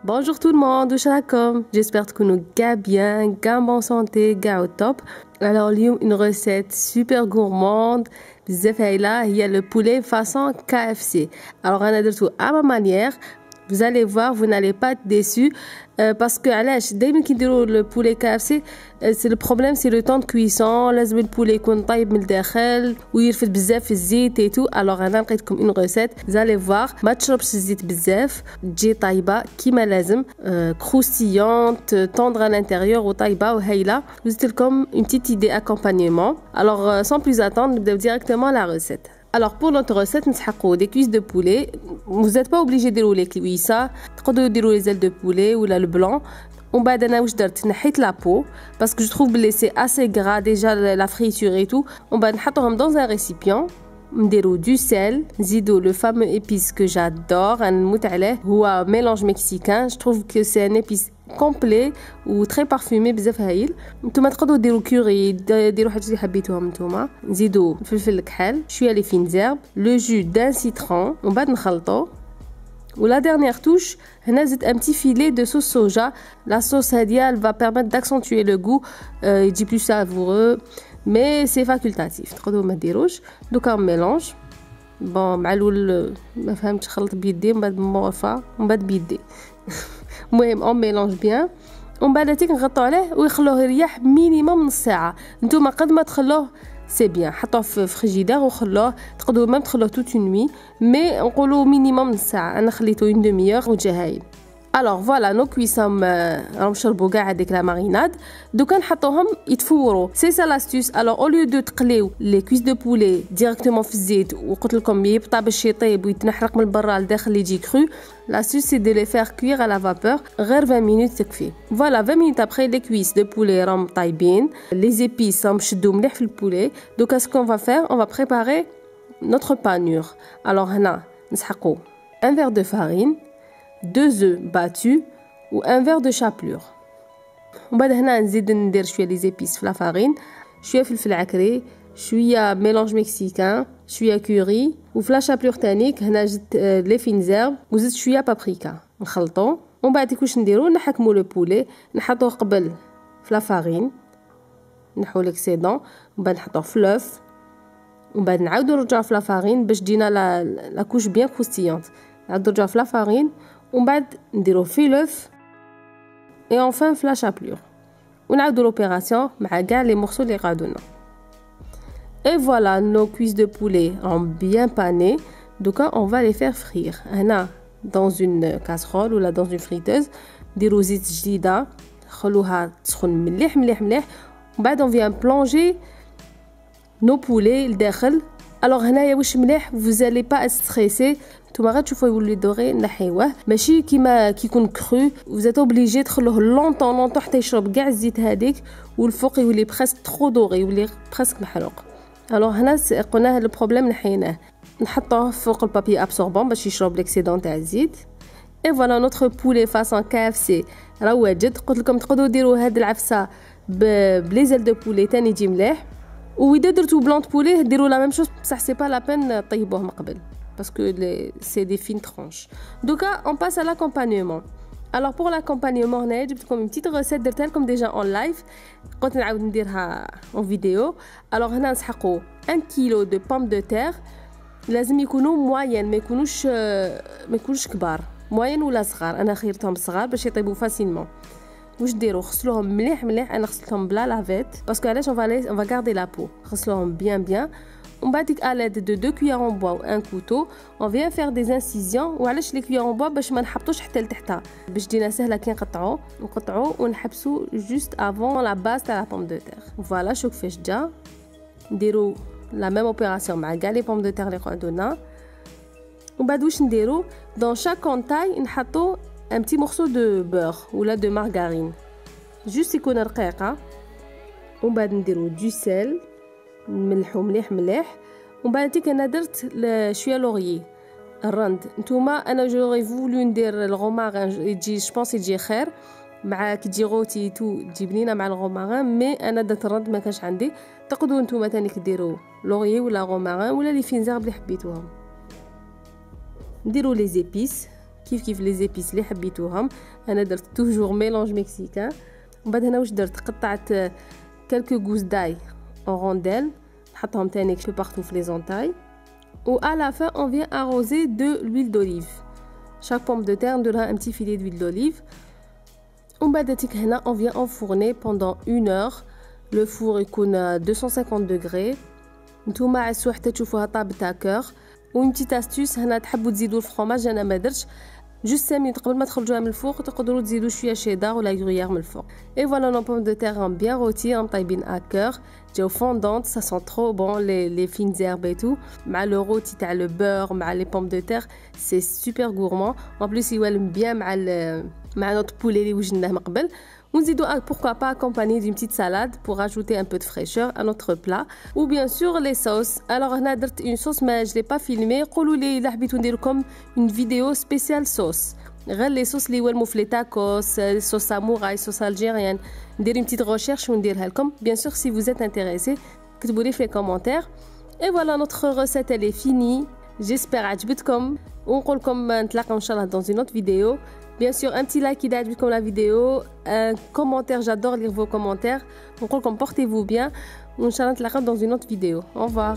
Bonjour tout le monde, وشراكم? J'espère que nous ga bien, ga en bonne santé, ga au top. Alors, اليوم une recette super gourmande. بزاف هايلة هي le poulet façon KFC. Alors, أنا درتو à ma manière. Vous allez voir, vous n'allez pas être déçus parce que علاش دايما كي نديروا le poulet KFC c'est le problème c'est le temps de cuisson. لازم البولي يكون طيب من الداخل ويرفد بزاف في الزيت et tout. Alors انا لقيتكم une recette. Vous allez voir ما تشربش الزيت بزاف تجي طايبه كيما لازم croustillante, tendre à l'intérieur وطايبه وهايله. وزدت لكم une petite idée accompagnement. Alors sans plus attendre نبداو directement la recette. Alors pour notre recette نسحقوا des cuisses de poulet. Vous n'êtes pas obligé de dérouler les cuisses, تقدروا ديروا les ailes de poulet ou le blanc. ومن بعد انا واش درت نحيت la peau parce que je trouve que c'est assez gras déjà la friture et tout. ومن بعد نحطوهم dans un récipient. نديرو du sel, نزيدو le fameux épice que j'adore, نموت عليه هو mélange mexicain. Je trouve que c'est un épice complet و très parfumé بزاف هايل. نتوما تقدروا ديروا كوري ديروا حاجه اللي حبيتوهم نتوما. نزيدو فلفل الكحل شويه لي فين زيرب لو جو دان سيترون ومن بعد نخلطو. ولا dernière touche هنا زدت un petit filet de sauce soja. La sauce هاديه elle va permettre d'accentuer le goût, يجي plus savoureux mais c'est facultatif. تقدروا ما ديروش. دوكا ميلونج بون مع الاول ما فهمتش خلط بيدي من بعد موافا من بعد بيدي المهم اون ميلونج بيان ومن بعد تيك نغطوا عليه ويخلوه يريح مينيموم نص ساعه. نتوما قد ما تخلوه سي بيان حطوه في فريجيدير وخلوه. تقدروا ميم تخلوه توت اون نوي مي نقولوا مينيموم نص ساعه. انا خليته اون دمي اور وجا هايل. Alors voilà nos cuissons راهم شربوا كاع هذيك لا ماريناد. دوكا نحطوهم يتفوروا. سي سا لاستوس. alors au lieu de تقليو لي كويس دو بولي ديريكتومون في الزيت وقلت لكم يبطا باش يطيب ويتنحرق من برا لداخل يجي كرو. L'astuce c'est de les faire cuire à la vapeur غير 20 minutes تكفي. Voilà 20 minutes après les cuisses de poulet راهم طايبين. Les épices راهم شدوا مليح في البولي. دوكا ce qu'on va faire on va préparer notre panure. Alors هنا نسحقوا un verre de farine, 2 œufs battus ou un verre de chapelure. ومن بعد هنا نزيد ندير شويه لي زيبيس في لا فارين شويه فلفل عكري شويه ميلونج مكسيكان شويه كوري وفي لا شابلور تانيك هنا زدت لي فين زيرب وزدت شويه بابريكا نخلطو. ومن بعد واش نديرو نحكمو لو بولي نحطوه قبل في لا فارين نحو ليكسيدون ومن بعد نحطوه في لوف ومن بعد نعاودو نرجعو في لا فارين باش تجينا لا كوش بيان كروستيونط. نعاودو نرجعو في لا فارين ومن بعد نديرو في لوف et enfin في لا شابلور ونعاودو لوبيراسيون مع كاع لي مورسو اللي قعدونا. Et voilà nos cuisses de poulet ont bien pané. Donc on va les faire frire. هنا dans une casserole ou là dans une friteuse نديرو زيت جديده خلوها تسخن مليح مليح مليح. ومن بعد on vient plonger nos poulets لداخل. alors هنايا واش مليح vous allez pas être stressé. نتوما غتشوفوا يولي دوغي نحيوه ماشي كيما كيكون كرو. vous êtes obligé تخلوه لونطون حتى يشرب كاع الزيت هذيك والفوق يولي بريسك ترو دوغي يولي بريسك محروق. alors هنا قلنا هذا البروبليم نحيناه. نحطوه فوق البابي ابسوربون باش يشرب ليكسيدون تاع الزيت. et voilà notre poulet façon KFC راه واجد. قلت لكم تقدروا ديروا هاد العفسه بليزل دو بولي تاني يجي مليح. واذا درتو بلون بولي ديروا لا ميم شوز بصح سي با لا بين طيبوهم قبل parce que c'est des fines tranches. Donc on passe à l'accompagnement. Alors pour l'accompagnement هنا جبت لكم une petite recette درتها لكم déjà en live قلت نعاود نديرها en vidéo. alors هنا نسحقوا 1 كيلو de pommes de terre. لازم يكونوا موين ما يكونوش كبار موين ولا صغار. انا خيرتهم صغار باش يطيبوا فاسيلمون. واش ديروا غسلوهم مليح مليح. انا غسلتهم بلا لافيت باسكو علاش on va garder la peau. غسلوهم bien ومن بعد à l'aide de 2 cuillères en bois ou un couteau on vient faire des incisions. وعلاش لي cuillères en bois باش ما نحبطوش حتى لتحتها باش تجينا سهله كي نقطعوا ونحبسوا juste avant la base تاع la pomme de terre. voilà شوف كيفاش جا. نديروا la même opération مع كاع لي pommes de terre اللي قعدونا. ومن بعد واش نديروا dans chaque entaille نحطوا un petit morceau de beurre ou là de margarine juste يكون رقيقه. ومن بعد نديروا du sel نملحو مليح ومن بعد تيك انا درت شويه لوريي الرند. نتوما انا جوري فولو ندير الغوماغان يجي جوبونس يجي خير مع كي تجي غوتي تو تجي بنينه مع الغوماغان مي انا درت الرند ما كانش عندي. تقدروا نتوما تاني كديروا لوريي ولا غوماغان ولا لي فين زيرب اللي حبيتوهم. نديروا لي زيبيس كيف لي زيبيس اللي حبيتوهم. انا درت توجور ميلونج مكسيكان. ومن بعد هنا واش درت قطعت كالكو غوز داي en rondelles نحطهم تاني كو بارتو في لي زونتاي. و à la fin on vient arroser de l'huile d'olive. chaque pomme de terre نديرها un petit filet d'huile d'olive. ومن بعد هنا on vient enfourner pendant 1 heure. le four يكون 250 degrés. نتوما عسو حتى تشوفوها طابت هكاغ. و une petite astuce هنا تحبوا تزيدوا الفرomage انا ما درتش. جوست 5 minutes قبل ما تخرجوها من الفوق تقدروا تزيدوا شويه شيدار ولا غريير من الفوق. et voilà nos pommes de terre bien rôties راهم طايبين هكاغ جاو فوندونت. ça sent trop bon les fines herbes et tout مع le rôti تاع le beurre مع les pommes de terre. c'est super gourmand en plus يوالم bien مع notre poulet اللي وجدناه من قبل. ونزيدوا pourquoi pas accompagner d'une petite salade pour ajouter un peu de fraîcheur à notre plat. ou bien sûr les sauces. alors هنا درت une sauce mais je l'ai pas filmé. قولوا لي الا حبيتو ندير لكم une vidéo spéciale sauce غير les sauces اللي يولموا في les tacos, sauce samouraï, sauce algérienne. ندير une petite recherche ونديرها لكم. bien sûr si vous êtes intéressé كتبوا لي في les commentaires. et voilà notre recette elle est finie. j'espère عجبتكم ونقول لكم نتلاقاو ان شاء الله dans une autre vidéo. Bien sûr, un petit like إذا عجبكم la vidéo, un commentaire, j'adore lire vos commentaires. Donc, portez-vous bien. Inch'Allah, نتلاقاو dans une autre vidéo. Au revoir.